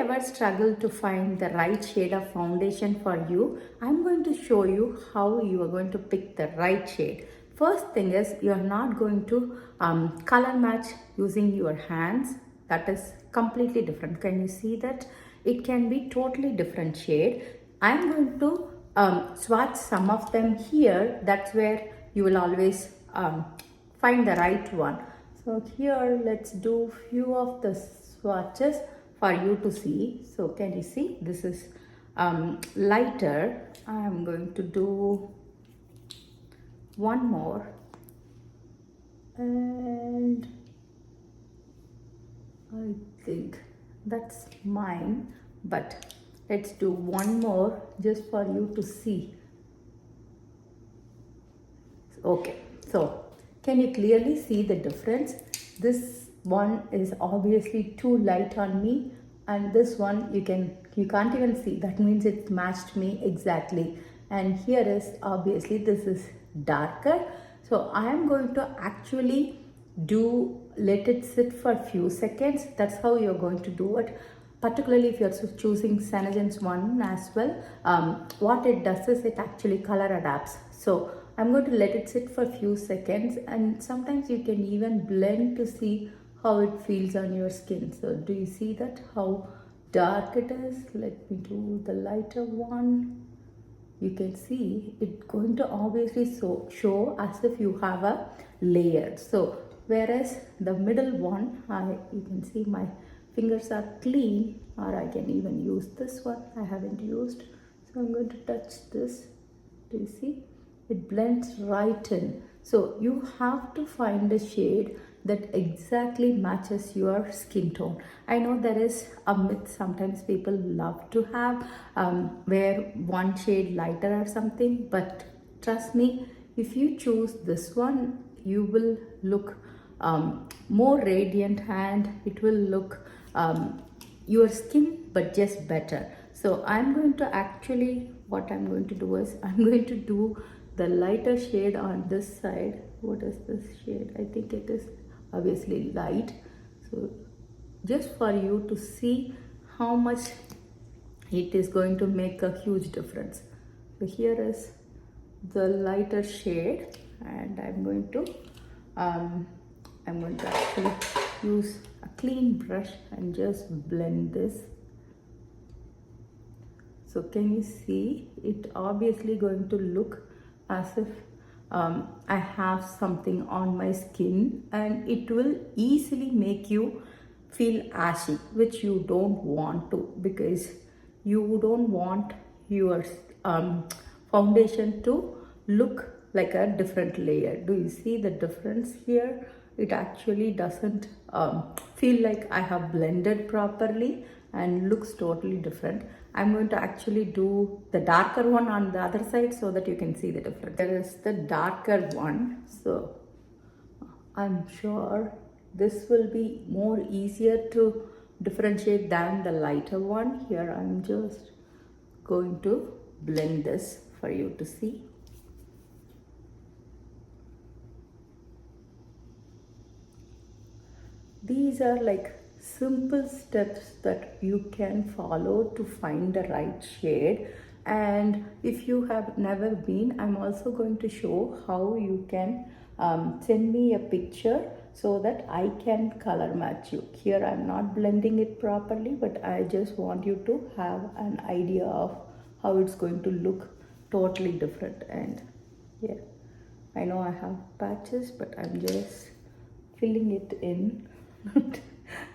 ever struggled to find the right shade of foundation for you, I'm going to show you how you are going to pick the right shade. First thing is, you are not going to color match using your hands. That is completely different. Can you see that? It can be totally different shade. I'm going to swatch some of them here. That's where you will always find the right one. So here let's do few of the swatches for you to see. So can you see, this is lighter. I'm going to do one more, and I think that's mine, but let's do one more just for you to see. Okay, so can you clearly see the difference? This one is obviously too light on me, and this one you can't even see. That means it matched me exactly. And here is obviously this is darker. So I am going to actually let it sit for a few seconds. That's how you're going to do it, particularly if you're choosing Senegen's one as well. What it does is it actually color adapts. So I'm going to let it sit for a few seconds, and sometimes you can even blend to see how it feels on your skin. So do you see that, how dark it is? Let me do the lighter one. You can see it's going to obviously show as if you have a layer. So whereas the middle one, you can see my fingers are clean, or I can even use this one. I haven't used, so I'm going to touch this. Do you see? It blends right in. So you have to find a shade that exactly matches your skin tone. I know there is a myth sometimes people love to have, wear one shade lighter or something, but trust me, if you choose this one, you will look more radiant, and it will look your skin but just better. So I'm going to actually, what I'm going to do is I'm going to do the lighter shade on this side. What is this shade? I think it is obviously light. So just for you to see how much it is going to make a huge difference. So here is the lighter shade, and I'm going to actually use a clean brush and just blend this. So can you see it obviously going to look as if I have something on my skin, and it will easily make you feel ashy, which you don't want to, because you don't want your foundation to look like a different layer. Do you see the difference here? It actually doesn't feel like I have blended properly and looks totally different. I'm going to actually do the darker one on the other side so that you can see the difference. There is the darker one, so I'm sure this will be more easier to differentiate than the lighter one. Here I'm just going to blend this for you to see. These are like simple steps that you can follow to find the right shade. And if you have never been, I'm also going to show how you can send me a picture so that I can color match you. Here I'm not blending it properly, but I just want you to have an idea of how it's going to look totally different. And yeah, I know I have patches, but I'm just filling it in.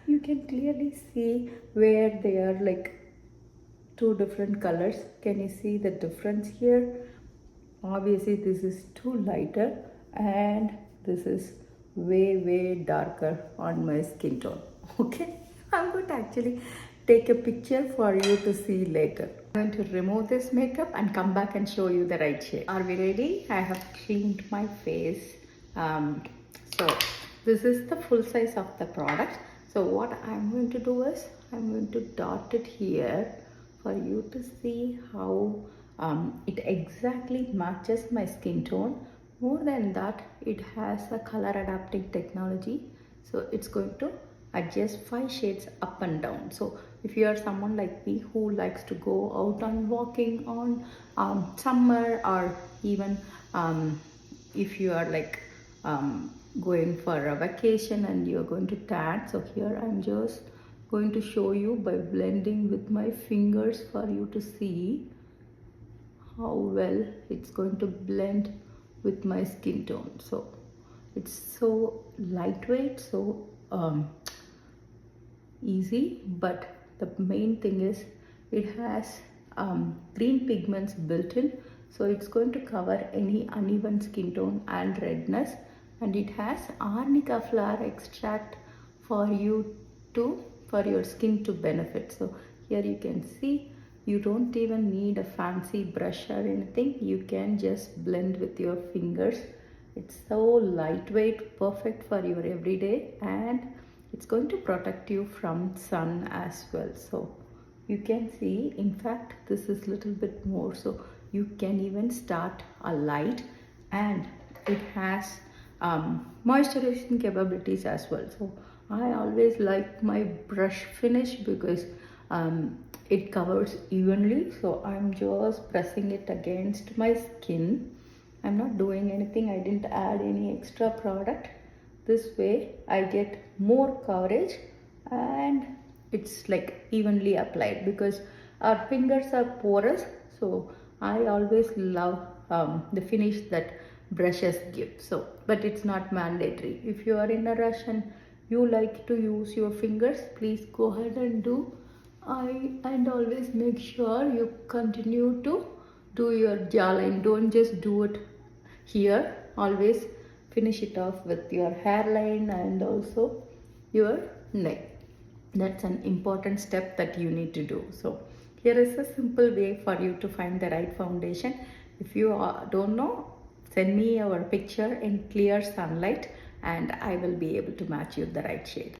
You can clearly see where they are like two different colors. Can you see the difference here? Obviously this is too lighter, and this is way darker on my skin tone. Okay, I'm going to actually take a picture for you to see later. I'm going to remove this makeup and come back and show you the right shade. Are we ready? I have cleaned my face. So this is the full size of the product. So what I'm going to do is I'm going to dot it here for you to see how it exactly matches my skin tone. More than that, it has a color adapting technology, so it's going to adjust 5 shades up and down. So if you are someone like me who likes to go out on walking on summer, or even if you are like going for a vacation and you're going to tan, so here I'm just going to show you by blending with my fingers for you to see how well it's going to blend with my skin tone. So it's so lightweight, so easy, but the main thing is it has green pigments built in, so it's going to cover any uneven skin tone and redness, and it has arnica flower extract for you to, for your skin to benefit. So here you can see you don't even need a fancy brush or anything, you can just blend with your fingers. It's so lightweight, perfect for your everyday, and it's going to protect you from sun as well. So you can see, in fact this is little bit more, so you can even start a light, and it has moisturizing capabilities as well. So I always like my brush finish because it covers evenly, so I'm just pressing it against my skin. I'm not doing anything, I didn't add any extra product. This way I get more coverage and it's like evenly applied, because our fingers are porous. So I always love the finish that brushes give. So but it's not mandatory. If you are in a rush and you like to use your fingers, please go ahead and do. And always make sure you continue to do your jawline. Don't just do it here, always finish it off with your hairline and also your neck. That's an important step that you need to do. So here is a simple way for you to find the right foundation. If you don't know, send me your picture in clear sunlight and I will be able to match you the right shade.